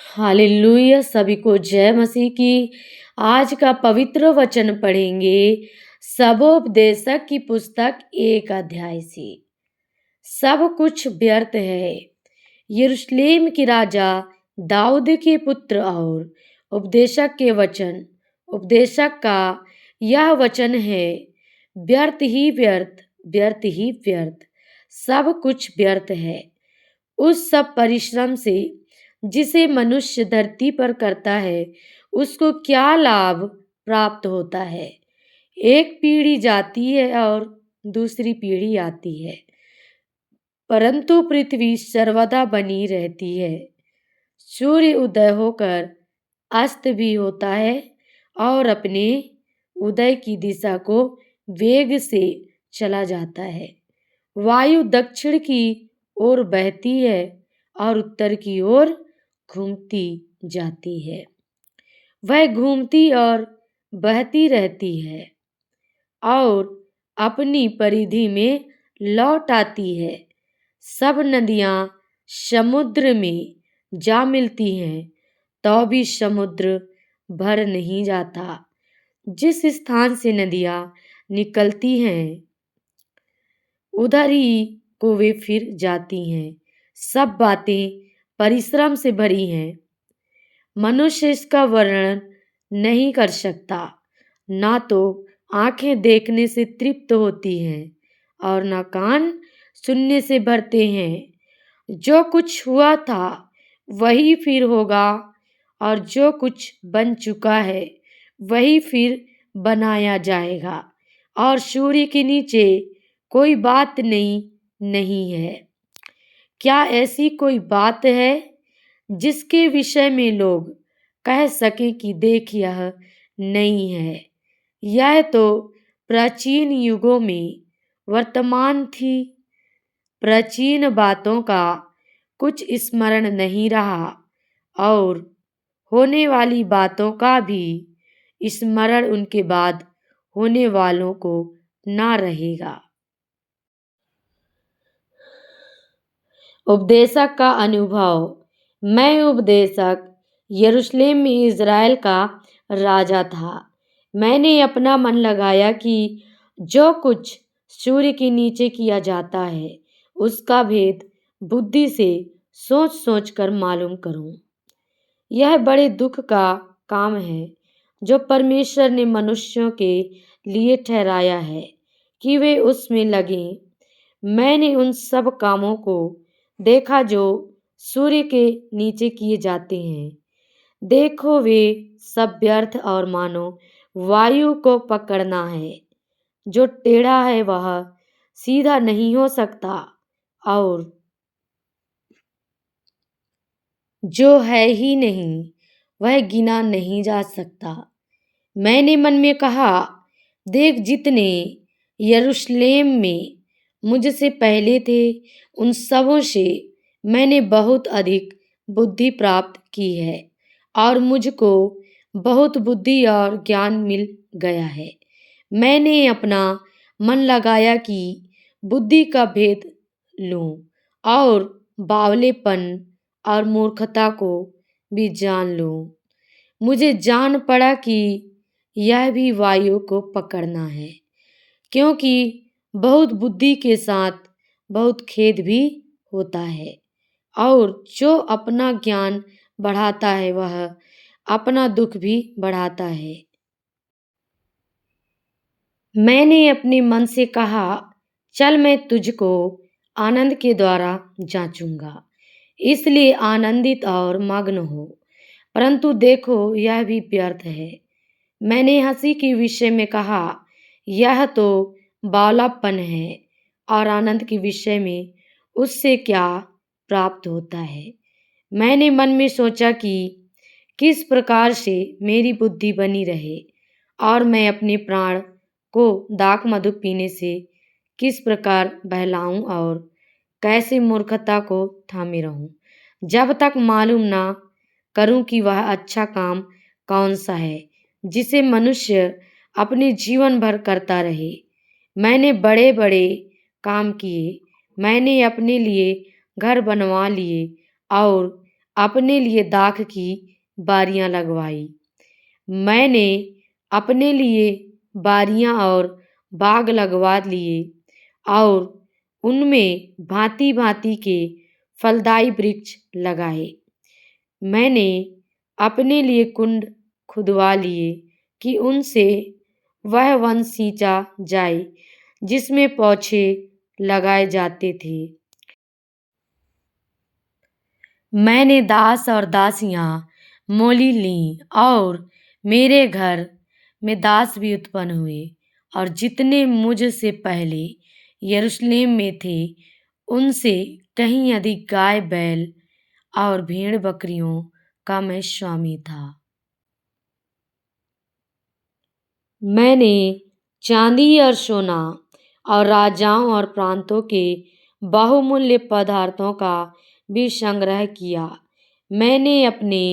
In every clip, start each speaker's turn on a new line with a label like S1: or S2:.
S1: Hallelujah. सभी को जय मसीह की। आज का पवित्र वचन पढ़ेंगे सबोपदेशक की पुस्तक 1 अध्याय से। सब कुछ व्यर्थ है। यरूशलेम के राजा दाऊद के पुत्र और उपदेशक के वचन। उपदेशक का यह वचन है, व्यर्थ ही व्यर्थ, व्यर्थ ही व्यर्थ, सब कुछ व्यर्थ है उस सब परिश्रम से जिसे मनुष्य धरती पर करता है। उसको क्या लाभ प्राप्त होता है। एक पीढ़ी जाती है और दूसरी पीढ़ी आती है, परंतु पृथ्वी सर्वदा बनी रहती है। सूर्य उदय होकर अस्त भी होता है और अपने उदय की दिशा को वेग से चला जाता है। वायु दक्षिण की ओर बहती है और उत्तर की ओर घूमती जाती है। वह घूमती और बहती रहती है और अपनी परिधि में लौट आती है। सब नदियां समुद्र में जा मिलती हैं, तो भी समुद्र भर नहीं जाता। जिस स्थान से नदियां निकलती हैं उधर ही को वे फिर जाती हैं। सब बातें परिश्रम से भरी हैं, मनुष्य इसका वर्णन नहीं कर सकता। ना तो आंखें देखने से तृप्त होती हैं और ना कान सुनने से भरते हैं। जो कुछ हुआ था वही फिर होगा और जो कुछ बन चुका है वही फिर बनाया जाएगा, और सूर्य के नीचे कोई बात नहीं है। क्या ऐसी कोई बात है जिसके विषय में लोग कह सकें कि देख यह नहीं है। यह तो प्राचीन युगों में वर्तमान थी। प्राचीन बातों का कुछ स्मरण नहीं रहा और होने वाली बातों का भी स्मरण उनके बाद होने वालों को ना रहेगा। उपदेशक का अनुभव। मैं उपदेशक यरूशलेम में इज़राइल का राजा था। मैंने अपना मन लगाया कि जो कुछ सूर्य के नीचे किया जाता है उसका भेद बुद्धि से सोच सोच कर मालूम करूं। यह बड़े दुख का काम है जो परमेश्वर ने मनुष्यों के लिए ठहराया है कि वे उसमें लगें। मैंने उन सब कामों को देखा जो सूर्य के नीचे किए जाते हैं। देखो, वे सब व्यर्थ और मानो वायु को पकड़ना है। जो टेढ़ा है वह सीधा नहीं हो सकता और जो है ही नहीं वह गिना नहीं जा सकता। मैंने मन में कहा, देख, जितने यरूशलेम में मुझसे पहले थे उन सबों से मैंने बहुत अधिक बुद्धि प्राप्त की है और मुझको बहुत बुद्धि और ज्ञान मिल गया है। मैंने अपना मन लगाया कि बुद्धि का भेद लूं और बावलेपन और मूर्खता को भी जान लूं। मुझे जान पड़ा कि यह भी वायु को पकड़ना है, क्योंकि बहुत बुद्धि के साथ बहुत खेद भी होता है, और जो अपना ज्ञान बढ़ाता है वह अपना दुख भी बढ़ाता है। मैंने अपने मन से कहा, चल, मैं तुझको आनंद के द्वारा जांचूंगा, इसलिए आनंदित और मग्न हो। परंतु देखो, यह भी व्यर्थ है। मैंने हंसी के विषय में कहा, यह तो बावलापन है, और आनंद के विषय में उससे क्या प्राप्त होता है। मैंने मन में सोचा कि किस प्रकार से मेरी बुद्धि बनी रहे और मैं अपने प्राण को दाख मधु पीने से किस प्रकार बहलाऊं और कैसे मूर्खता को थामे रहूं, जब तक मालूम ना करूं कि वह अच्छा काम कौन सा है जिसे मनुष्य अपने जीवन भर करता रहे। मैंने बड़े बड़े काम किए। मैंने अपने लिए घर बनवा लिए और अपने लिए दाख की बारियां लगवाई। मैंने अपने लिए बारियां और बाग लगवा लिए और उनमें भांति भांति के फलदायी वृक्ष लगाए। मैंने अपने लिए कुंड खुदवा लिए कि उनसे वह वन सींचा जाए जिसमें पौधे लगाए जाते थे। मैंने दास और दासियां मोली लीं और मेरे घर में दास भी उत्पन्न हुए और जितने मुझसे पहले यरूशलेम में थे उनसे कहीं अधिक गाय बैल और भेड़ बकरियों का मैं स्वामी था। मैंने चांदी और सोना और राजाओं और प्रांतों के बहुमूल्य पदार्थों का भी संग्रह किया। मैंने अपने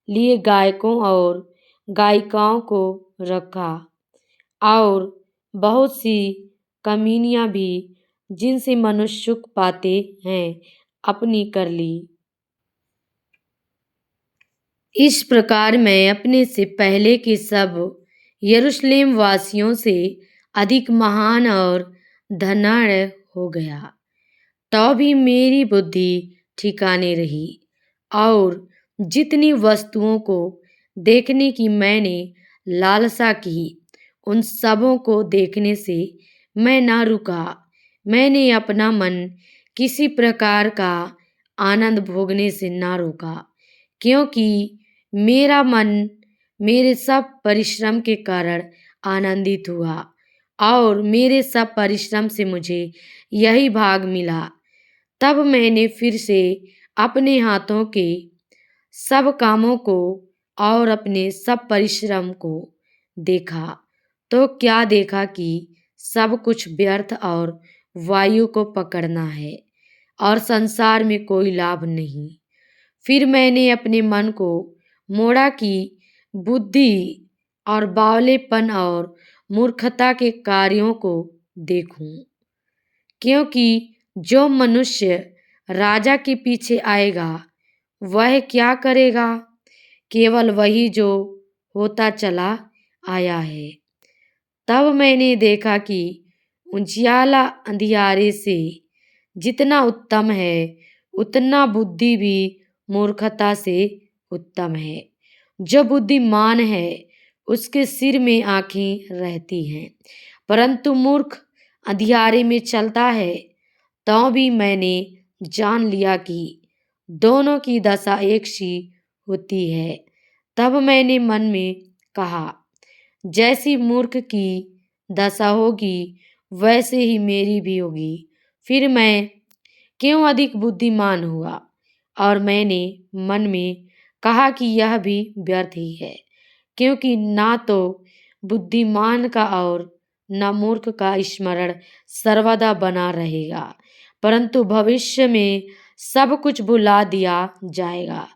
S1: लिए गायकों और गायिकाओं को रखा और बहुत सी कमीनियां भी जिनसे मनुष्य सुख पाते हैं अपनी कर ली। इस प्रकार मैं अपने से पहले के सब यरूशलेम वासियों से अधिक महान और धनाढ़ हो गया। तो भी मेरी बुद्धि ठिकाने रही और जितनी वस्तुओं को देखने की मैंने लालसा की उन सबों को देखने से मैं ना रुका। मैंने अपना मन किसी प्रकार का आनंद भोगने से ना रोका, क्योंकि मेरा मन मेरे सब परिश्रम के कारण आनंदित हुआ और मेरे सब परिश्रम से मुझे यही भाग मिला। तब मैंने फिर से अपने हाथों के सब कामों को और अपने सब परिश्रम को देखा, तो क्या देखा कि सब कुछ व्यर्थ और वायु को पकड़ना है और संसार में कोई लाभ नहीं। फिर मैंने अपने मन को मोड़ा कि बुद्धि और बावलेपन और मूर्खता के कार्यों को देखूं, क्योंकि जो मनुष्य राजा के पीछे आएगा वह क्या करेगा? केवल वही जो होता चला आया है। तब मैंने देखा कि उजियाला अंधियारे से जितना उत्तम है उतना बुद्धि भी मूर्खता से उत्तम है। जो बुद्धिमान है उसके सिर में आंखें रहती हैं, परंतु मूर्ख अंधियारे में चलता है। तो भी मैंने जान लिया कि दोनों की दशा एक सी होती है। तब मैंने मन में कहा, जैसी मूर्ख की दशा होगी वैसे ही मेरी भी होगी। फिर मैं क्यों अधिक बुद्धिमान हुआ और मैंने मन में कहा कि यह भी व्यर्थ ही है, क्योंकि ना तो बुद्धिमान का और न मूर्ख का स्मरण सर्वदा बना रहेगा, परंतु भविष्य में सब कुछ भुला दिया जाएगा।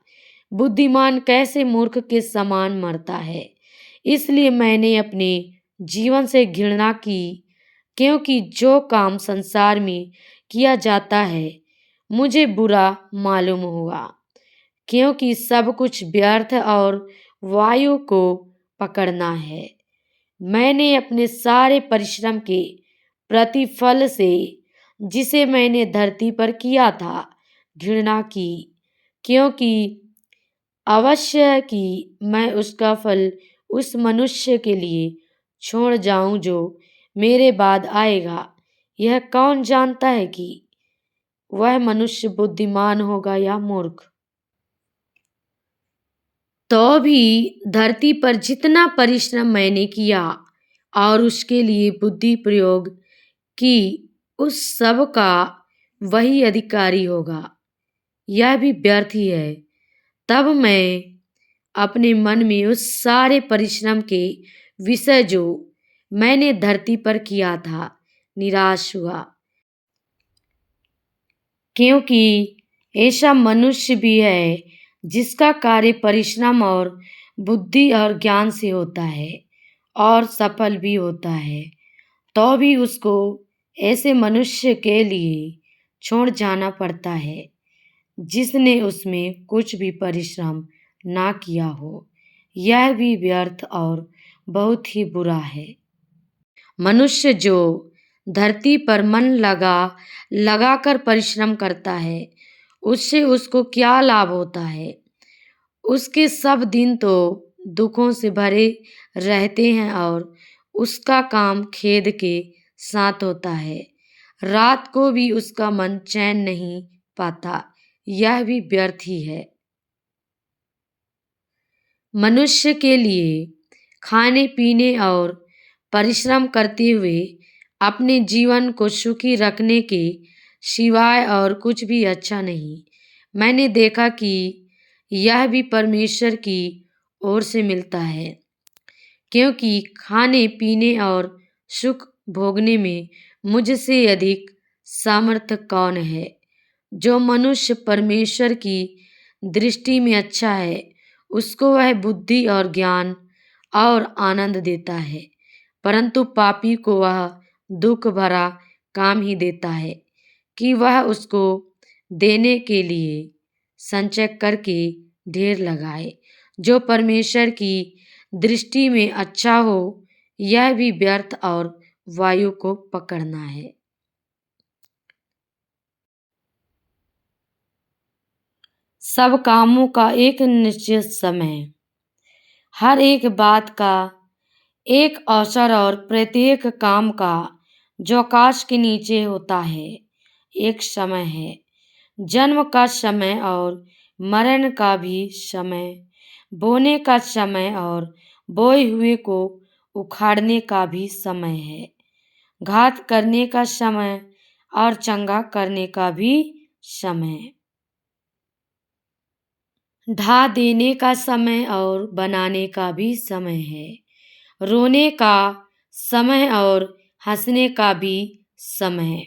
S1: बुद्धिमान कैसे मूर्ख के समान मरता है। इसलिए मैंने अपने जीवन से घृणा की, क्योंकि जो काम संसार में किया जाता है मुझे बुरा मालूम हुआ, क्योंकि सब कुछ व्यर्थ और वायु को पकड़ना है। मैंने अपने सारे परिश्रम के प्रतिफल से जिसे मैंने धरती पर किया था घृणा की, क्योंकि अवश्य है कि मैं उसका फल उस मनुष्य के लिए छोड़ जाऊं जो मेरे बाद आएगा। यह कौन जानता है कि वह मनुष्य बुद्धिमान होगा या मूर्ख। तो भी धरती पर जितना परिश्रम मैंने किया और उसके लिए बुद्धि प्रयोग की उस सब का वही अधिकारी होगा, यह भी व्यर्थ ही है। तब मैं अपने मन में उस सारे परिश्रम के विषय जो मैंने धरती पर किया था निराश हुआ, क्योंकि ऐसा मनुष्य भी है जिसका कार्य परिश्रम और बुद्धि और ज्ञान से होता है और सफल भी होता है, तो भी उसको ऐसे मनुष्य के लिए छोड़ जाना पड़ता है। जिसने उसमें कुछ भी परिश्रम ना किया हो, यह भी व्यर्थ और बहुत ही बुरा है। मनुष्य जो धरती पर मन लगाकर परिश्रम करता है, उससे उसको क्या लाभ होता है? उसके सब दिन तो दुखों से भरे रहते हैं और उसका काम खेद के साथ होता है। रात को भी उसका मन चैन नहीं पाता, यह भी व्यर्थ ही है। मनुष्य के लिए खाने पीने और परिश्रम करते हुए अपने जीवन को सुखी रखने के सिवाय और कुछ भी अच्छा नहीं। मैंने देखा कि यह भी परमेश्वर की ओर से मिलता है, क्योंकि खाने पीने और सुख भोगने में मुझसे अधिक सामर्थ्य कौन है। जो मनुष्य परमेश्वर की दृष्टि में अच्छा है, उसको वह बुद्धि और ज्ञान और आनंद देता है, परंतु पापी को वह दुख भरा काम ही देता है कि वह उसको देने के लिए संचय करके ढेर लगाए। जो परमेश्वर की दृष्टि में अच्छा हो, यह भी व्यर्थ और वायु को पकड़ना है। सब कामों का एक निश्चित समय, हर एक बात का एक अवसर और प्रत्येक काम का जो आकाश के नीचे होता है, एक समय है। जन्म का समय और मरण का भी समय, बोने का समय और बोए हुए को उखाड़ने का भी समय है। घात करने का समय और चंगा करने का भी समय, ढा देने का समय और बनाने का भी समय है। रोने का समय और हंसने का भी समय,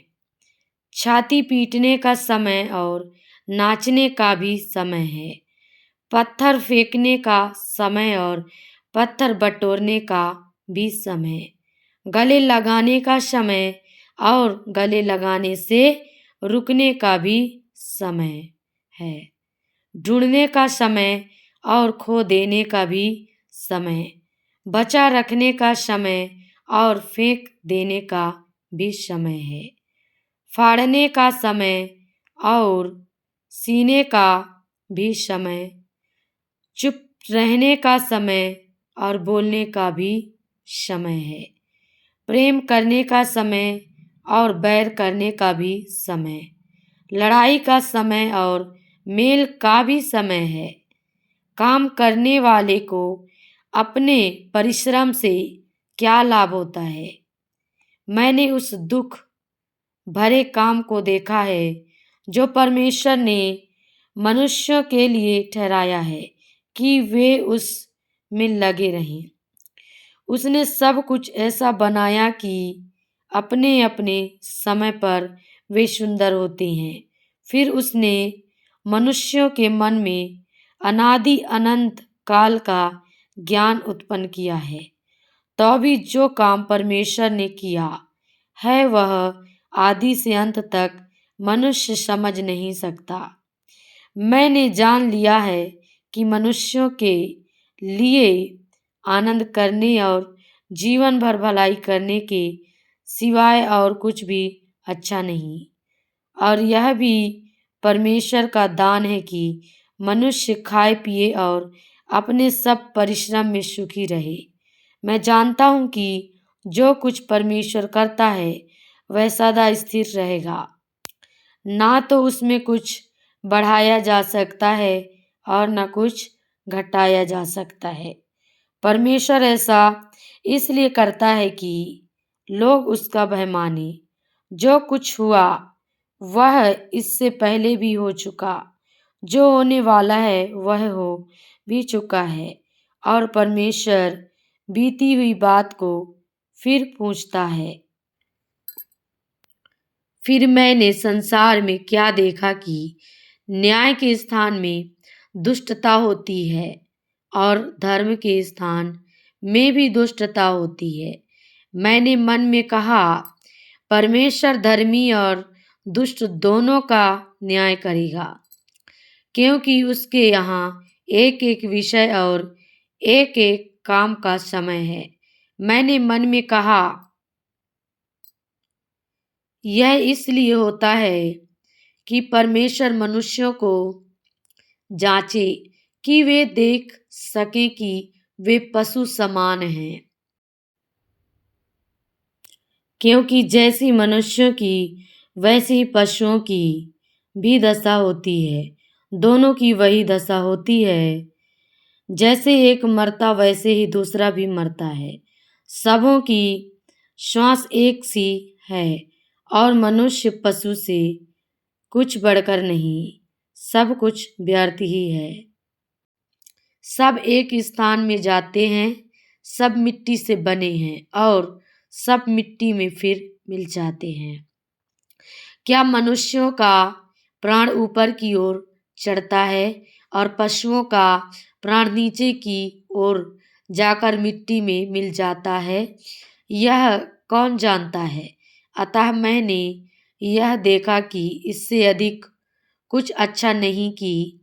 S1: छाती पीटने का समय और नाचने का भी समय है। पत्थर फेंकने का समय और पत्थर बटोरने का भी समय, गले लगाने का समय और गले लगाने से रुकने का भी समय है। ढूंढने का समय और खो देने का भी समय, बचा रखने का समय और फेंक देने का भी समय है। फाड़ने का समय और सीने का भी समय, चुप रहने का समय और बोलने का भी समय है। प्रेम करने का समय और बैर करने का भी समय, लड़ाई का समय और मेल का भी समय है। काम करने वाले को अपने परिश्रम से क्या लाभ होता है? मैंने उस दुख भरे काम को देखा है जो परमेश्वर ने मनुष्यों के लिए ठहराया है कि वे उस में लगे रहें। उसने सब कुछ ऐसा बनाया कि अपने अपने समय पर वे सुंदर होते हैं। फिर उसने मनुष्यों के मन में अनादि अनंत काल का ज्ञान उत्पन्न किया है। तो भी जो काम परमेश्वर ने किया है, वह आदि से अंत तक मनुष्य समझ नहीं सकता। मैंने जान लिया है कि मनुष्यों के लिए आनंद करने और जीवन भर भलाई करने के सिवाय और कुछ भी अच्छा नहीं। और यह भी परमेश्वर का दान है कि मनुष्य खाए पिए और अपने सब परिश्रम में सुखी रहे। मैं जानता हूँ कि जो कुछ परमेश्वर करता है वह सदा स्थिर रहेगा, ना तो उसमें कुछ बढ़ाया जा सकता है और न कुछ घटाया जा सकता है। परमेश्वर ऐसा इसलिए करता है कि लोग उसका भय माने। जो कुछ हुआ वह इससे पहले भी हो चुका, जो होने वाला है वह हो भी चुका है, और परमेश्वर बीती हुई बात को फिर पूछता है। फिर मैंने संसार में क्या देखा कि न्याय के स्थान में दुष्टता होती है और धर्म के स्थान में भी दुष्टता होती है। मैंने मन में कहा, परमेश्वर धर्मी और दुष्ट दोनों का न्याय करेगा। क्योंकि उसके यहाँ एक एक विषय और एक एक काम का समय है। मैंने मन में कहा, यह इसलिए होता है कि परमेश्वर मनुष्यों को जांचे कि वे देख सकें कि वे पशु समान हैं, क्योंकि जैसी मनुष्यों की वैसी ही पशुओं की भी दशा होती है। दोनों की वही दशा होती है। जैसे एक मरता वैसे ही दूसरा भी मरता है। सबों की श्वास एक सी है और मनुष्य पशु से कुछ बढ़कर नहीं, सब कुछ व्यर्थ ही है। सब एक स्थान में जाते हैं, सब मिट्टी से बने हैं और सब मिट्टी में फिर मिल जाते हैं। क्या मनुष्यों का प्राण ऊपर की ओर चढ़ता है और पशुओं का प्राण नीचे की ओर जाकर मिट्टी में मिल जाता है? यह कौन जानता है? अतः मैंने यह देखा कि इससे अधिक कुछ अच्छा नहीं कि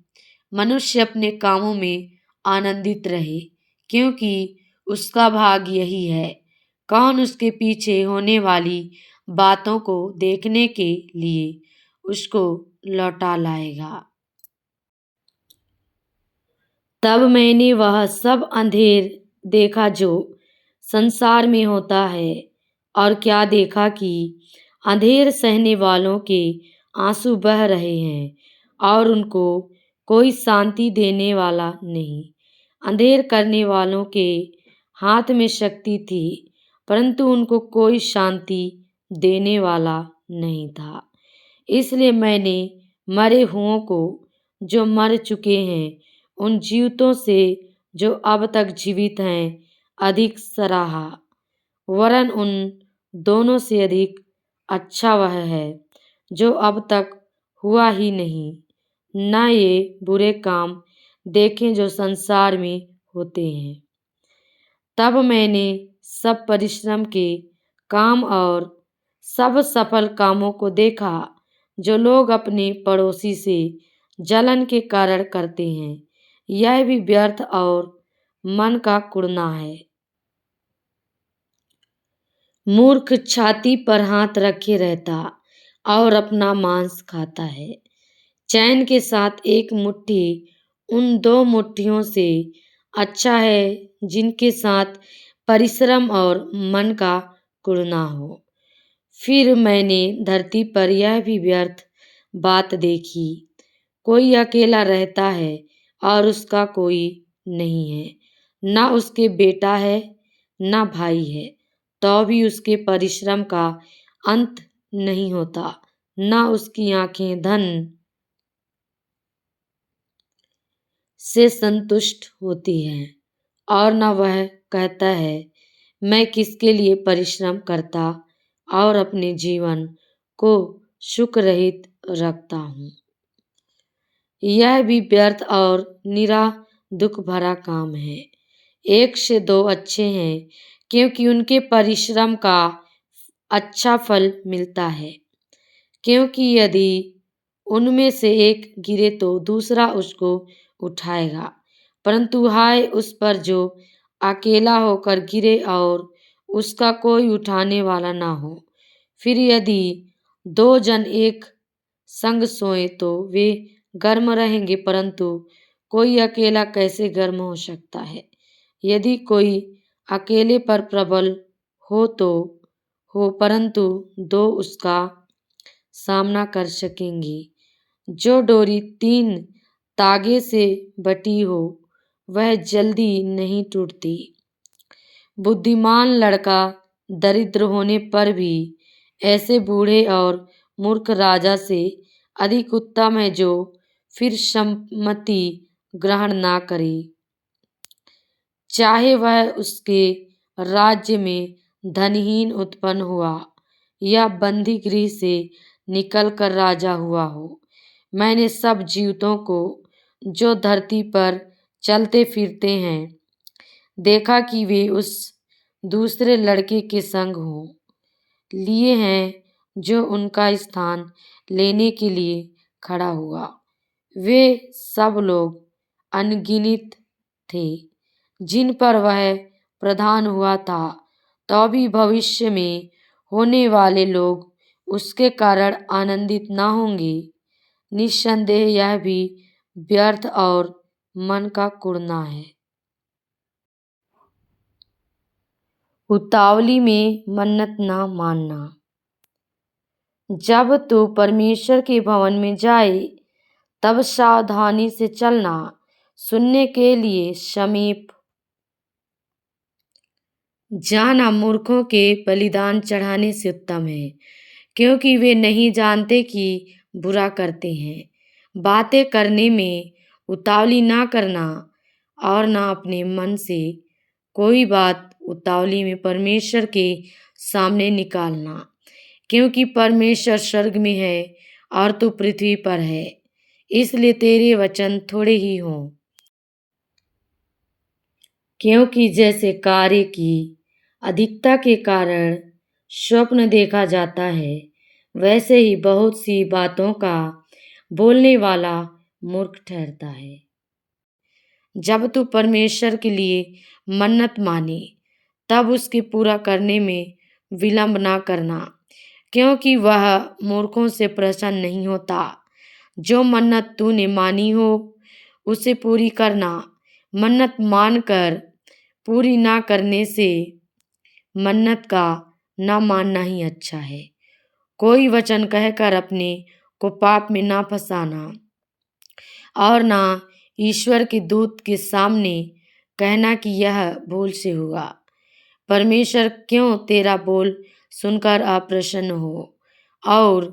S1: मनुष्य अपने कामों में आनंदित रहे, क्योंकि उसका भाग यही है। कौन उसके पीछे होने वाली बातों को देखने के लिए उसको लौटा लाएगा। तब मैंने वह सब अंधेर देखा जो संसार में होता है, और क्या देखा कि अंधेर सहने वालों के आंसू बह रहे हैं और उनको कोई शांति देने वाला नहीं। अंधेर करने वालों के हाथ में शक्ति थी, परंतु उनको कोई शांति देने वाला नहीं था। इसलिए मैंने मरे हुओं को, जो मर चुके हैं, उन जीवितों से जो अब तक जीवित हैं, अधिक सराहा। वरन उन दोनों से अधिक अच्छा वह है जो अब तक हुआ ही नहीं, न ये बुरे काम देखें जो संसार में होते हैं। तब मैंने सब परिश्रम के काम और सब सफल कामों को देखा जो लोग अपने पड़ोसी से जलन के कारण करते हैं। यह भी व्यर्थ और मन का कुड़ना है। मूर्ख छाती पर हाथ रखे रहता और अपना मांस खाता है। चैन के साथ एक मुट्ठी उन दो मुट्ठियों से अच्छा है जिनके साथ परिश्रम और मन का कुड़ना हो। फिर मैंने धरती पर यह भी व्यर्थ बात देखी, कोई अकेला रहता है और उसका कोई नहीं है, ना उसके बेटा है ना भाई है, तो भी उसके परिश्रम का अंत नहीं होता, ना उसकी आंखें धन से संतुष्ट होती हैं, और न वह कहता है, मैं किसके लिए परिश्रम करता और अपने जीवन को सुख रहित रखता हूँ। यह भी व्यर्थ और निरा दुख भरा काम है। एक से दो अच्छे हैं, क्योंकि उनके परिश्रम का अच्छा फल मिलता है। क्योंकि यदि उनमें से एक गिरे तो दूसरा उसको उठाएगा, परंतु हाय उस पर जो अकेला होकर गिरे और उसका कोई उठाने वाला ना हो। फिर यदि दो जन एक संग सोए तो वे गर्म रहेंगे, परंतु कोई अकेला कैसे गर्म हो सकता है? यदि कोई अकेले पर प्रबल हो तो हो, परंतु दो उसका सामना कर सकेंगी। जो डोरी 3 तागे से बटी हो वह जल्दी नहीं टूटती। बुद्धिमान लड़का दरिद्र होने पर भी ऐसे बूढ़े और मूर्ख राजा से अधिक उत्तम है जो फिर सम्मति ग्रहण ना करे, चाहे वह उसके राज्य में धनहीन उत्पन्न हुआ या बंदी गृह से निकलकर राजा हुआ हो। मैंने सब जीवितों को जो धरती पर चलते फिरते हैं देखा कि वे उस दूसरे लड़के के संग हो लिए हैं जो उनका स्थान लेने के लिए खड़ा हुआ। वे सब लोग अनगिनत थे जिन पर वह प्रधान हुआ था, तो भी भविष्य में होने वाले लोग उसके कारण आनंदित न होंगे। निस्संदेह यह भी व्यर्थ और मन का कुड़ना है। उतावली में मन्नत न मानना। जब तू परमेश्वर के भवन में जाए तब सावधानी से चलना, सुनने के लिए समीप जाना मूर्खों के बलिदान चढ़ाने से उत्तम है, क्योंकि वे नहीं जानते कि बुरा करते हैं। बातें करने में उतावली ना करना और ना अपने मन से कोई बात उतावली में परमेश्वर के सामने निकालना, क्योंकि परमेश्वर स्वर्ग में है और तू पृथ्वी पर है, इसलिए तेरे वचन थोड़े ही हों। क्योंकि जैसे कार्य की अधिकता के कारण स्वप्न देखा जाता है, वैसे ही बहुत सी बातों का बोलने वाला मूर्ख ठहरता है। जब तू परमेश्वर के लिए मन्नत माने तब उसके पूरा करने में विलंब ना करना, क्योंकि वह मूर्खों से प्रसन्न नहीं होता। जो मन्नत तूने मानी हो उसे पूरी करना। मन्नत मानकर पूरी ना करने से मन्नत का ना मानना ही अच्छा है। कोई वचन कहकर अपने को पाप में ना फंसाना और ना ईश्वर के दूत के सामने कहना कि यह भूल से हुआ। परमेश्वर क्यों तेरा बोल सुनकर अप्रसन्न हो और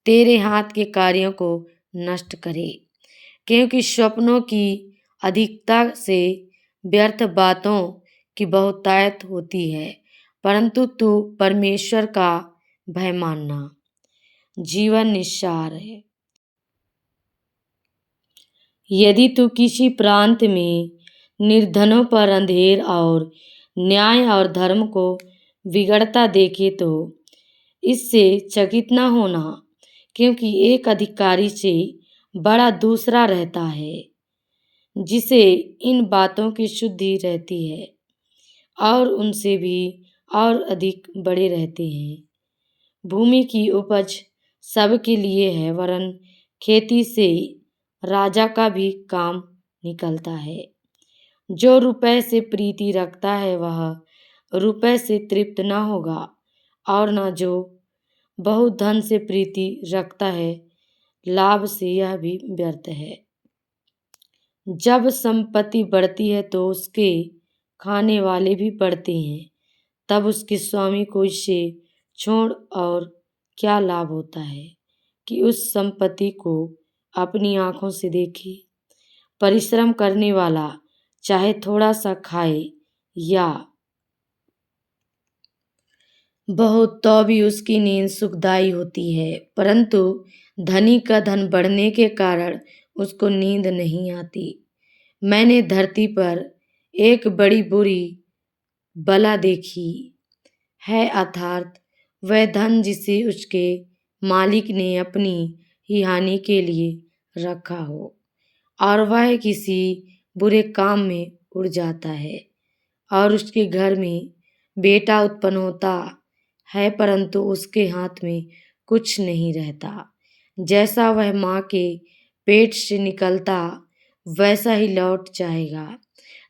S1: तेरे हाथ के कार्यों को नष्ट करे, क्योंकि स्वप्नों की अधिकता से व्यर्थ बातों की बहुतायत होती है, परंतु तू परमेश्वर का भय मानना जीवन निस्सार है। यदि तू किसी प्रांत में निर्धनों पर अंधेर और न्याय और धर्म को बिगड़ता देखे तो इससे चकित न होना, क्योंकि एक अधिकारी से बड़ा दूसरा रहता है जिसे इन बातों की शुद्धि रहती है, और उनसे भी और अधिक बड़े रहते हैं। भूमि की उपज सबके लिए है, वरन खेती से राजा का भी काम निकलता है। जो रुपए से प्रीति रखता है वह रुपए से तृप्त न होगा, और न जो बहुत धन से प्रीति रखता है लाभ से यह भी व्यर्थ है। जब संपत्ति बढ़ती है तो उसके खाने वाले भी बढ़ते हैं, तब उसके स्वामी को इसे छोड़ और क्या लाभ होता है कि उस संपत्ति को अपनी आंखों से देखे। परिश्रम करने वाला चाहे थोड़ा सा खाए या बहुत, तो भी उसकी नींद सुखदायी होती है, परंतु धनी का धन बढ़ने के कारण उसको नींद नहीं आती। मैंने धरती पर एक बड़ी बुरी बला देखी है, अर्थात वह धन जिसे उसके मालिक ने अपनी ही हानि के लिए रखा हो और वह किसी बुरे काम में उड़ जाता है, और उसके घर में बेटा उत्पन्न होता है परंतु उसके हाथ में कुछ नहीं रहता। जैसा वह माँ के पेट से निकलता वैसा ही लौट जाएगा,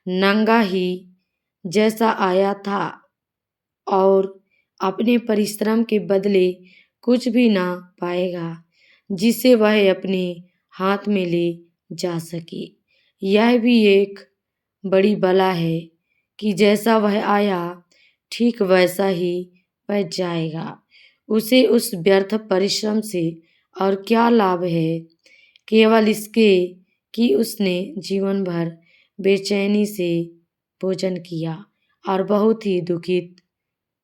S1: नंगा ही जैसा आया था, और अपने परिश्रम के बदले कुछ भी ना पाएगा जिसे वह अपने हाथ में ले जा सके। यह भी एक बड़ी बला है कि जैसा वह आया ठीक वैसा ही वह जाएगा। उसे उस व्यर्थ परिश्रम से और क्या लाभ है, केवल इसके कि उसने जीवन भर बेचैनी से भोजन किया और बहुत ही दुखित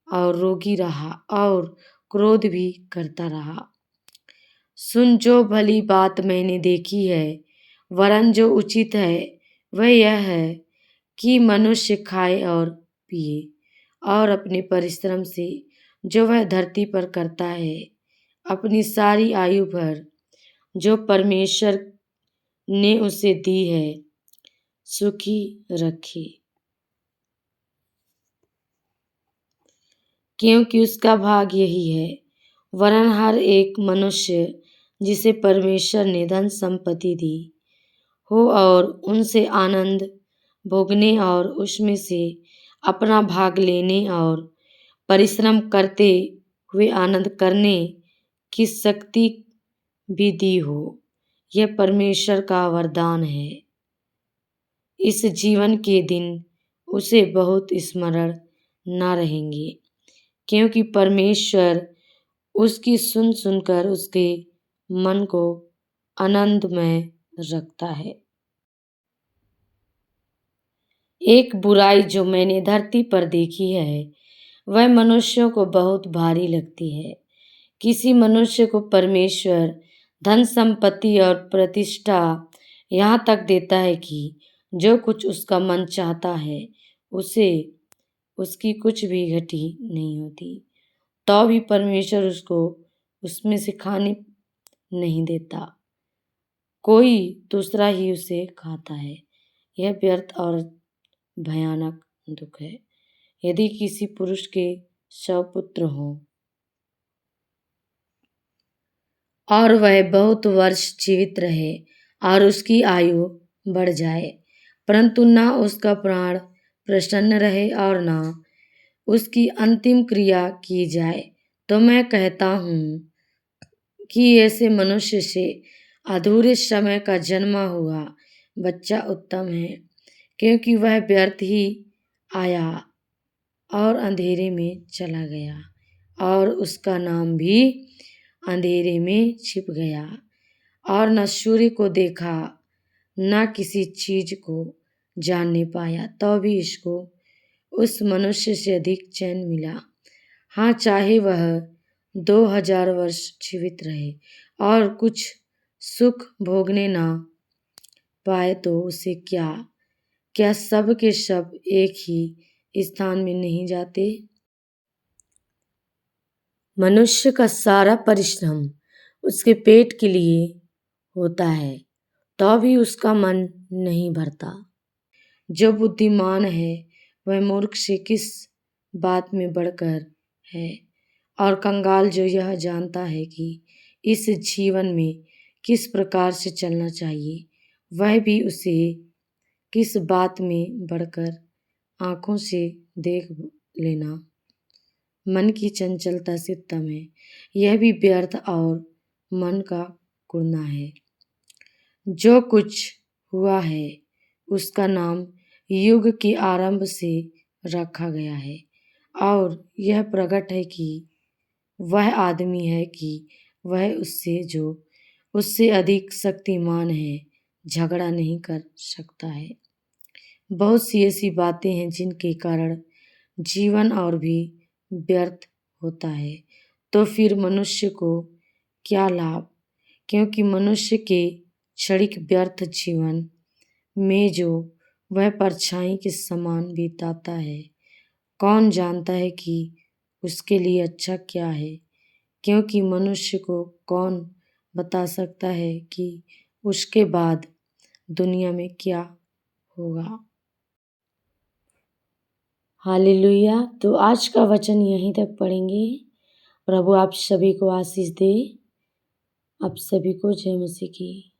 S1: और रोगी रहा और क्रोध भी करता रहा। सुन, जो भली बात मैंने देखी है वरन जो उचित है वह यह है कि मनुष्य खाए और पिए और अपने परिश्रम से जो वह धरती पर करता है अपनी सारी आयु भर जो परमेश्वर ने उसे दी है, सुखी रखे, क्योंकि उसका भाग यही है। वरन हर एक मनुष्य जिसे परमेश्वर ने धन संपत्ति दी हो और उनसे आनंद भोगने और उसमें से अपना भाग लेने और परिश्रम करते हुए आनंद करने की शक्ति भी दी हो, यह परमेश्वर का वरदान है। इस जीवन के दिन उसे बहुत स्मरण न रहेंगे, क्योंकि परमेश्वर उसकी सुन सुनकर उसके मन को आनंदमय रखता है। एक बुराई जो मैंने धरती पर देखी है, वह मनुष्यों को बहुत भारी लगती है। किसी मनुष्य को परमेश्वर धन संपत्ति और प्रतिष्ठा यहाँ तक देता है कि जो कुछ उसका मन चाहता है उसे उसकी कुछ भी घटी नहीं होती, तो भी परमेश्वर उसको उसमें से खाने नहीं देता, कोई दूसरा ही उसे खाता है। यह व्यर्थ और भयानक दुख है। यदि किसी पुरुष के 100 पुत्र हों और वह बहुत वर्ष जीवित रहे और उसकी आयु बढ़ जाए, परंतु ना उसका प्राण प्रसन्न रहे और ना उसकी अंतिम क्रिया की जाए, तो मैं कहता हूँ कि ऐसे मनुष्य से अधूरे समय का जन्मा हुआ बच्चा उत्तम है, क्योंकि वह व्यर्थ ही आया और अंधेरे में चला गया और उसका नाम भी अंधेरे में छिप गया और न सूर्य को देखा न किसी चीज को जानने पाया, तो भी इसको उस मनुष्य से अधिक चैन मिला। हाँ, चाहे वह 2000 वर्ष जीवित रहे और कुछ सुख भोगने ना पाए तो उसे क्या सब के सब एक ही स्थान में नहीं जाते? मनुष्य का सारा परिश्रम उसके पेट के लिए होता है, तो भी उसका मन नहीं भरता। जो बुद्धिमान है वह मूर्ख से किस बात में बढ़कर है, और कंगाल जो यह जानता है कि इस जीवन में किस प्रकार से चलना चाहिए, वह भी उसे किस बात में बढ़कर आंखों से देख लेना मन की चंचलता से उत्तम है। यह भी व्यर्थ और मन का कुड़ना है। जो कुछ हुआ है उसका नाम युग के आरंभ से रखा गया है, और यह प्रकट है कि वह आदमी है कि वह उससे अधिक शक्तिमान है, झगड़ा नहीं कर सकता है। बहुत सी ऐसी बातें हैं जिनके कारण जीवन और भी व्यर्थ होता है, तो फिर मनुष्य को क्या लाभ? क्योंकि मनुष्य के क्षणिक व्यर्थ जीवन में जो वह परछाई के समान बिताता है, कौन जानता है कि उसके लिए अच्छा क्या है? क्योंकि मनुष्य को कौन बता सकता है कि उसके बाद दुनिया में क्या होगा? हालेलुया। तो आज का वचन यहीं तक पढ़ेंगे। प्रभु आप सभी को आशीष दे। आप सभी को जय मसीह की।